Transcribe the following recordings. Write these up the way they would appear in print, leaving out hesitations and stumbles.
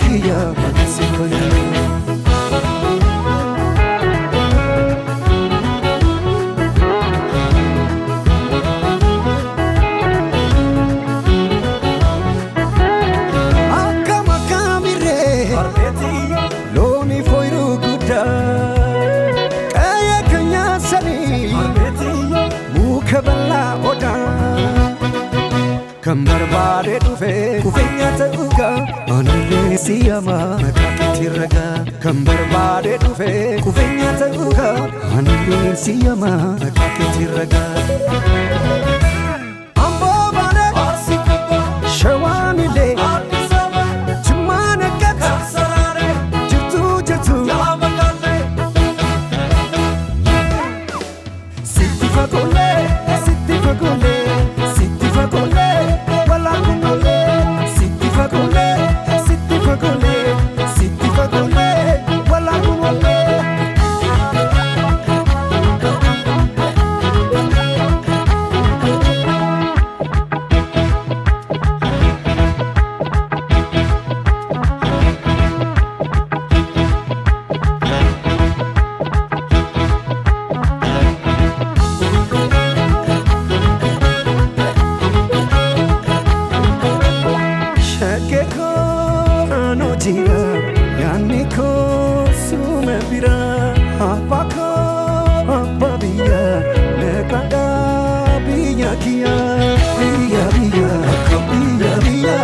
kiya Symphony Loni foiru guda Kaya kanya sani Mukabala oda Kambar bade dufe Kufenya tauga Anile siyama Nakakiti raga Kambar bade dufe Kufenya tauga Anile siyama Nakakiti raga Ambo bade Shawanile Yaniko sumebira apako apabia nekada biya kia biya biya biya biya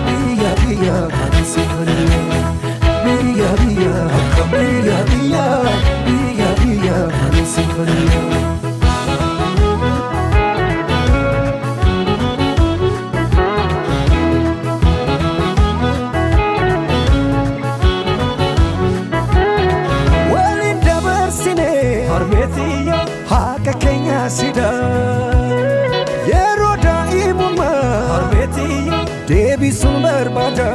biya biya Symphony biya biya biya biya biya biya Symphony Haka Kenya sida Yeroda imuma Debi sumber bada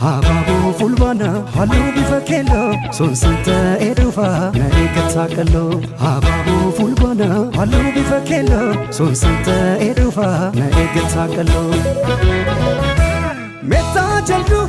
Hababu fulbana Halu bifakelo Sonsanta edufa Na ekatakalo Hababu fulbana Halu bifakelo Sonsanta edufa Na ekatakalo Meta jaldu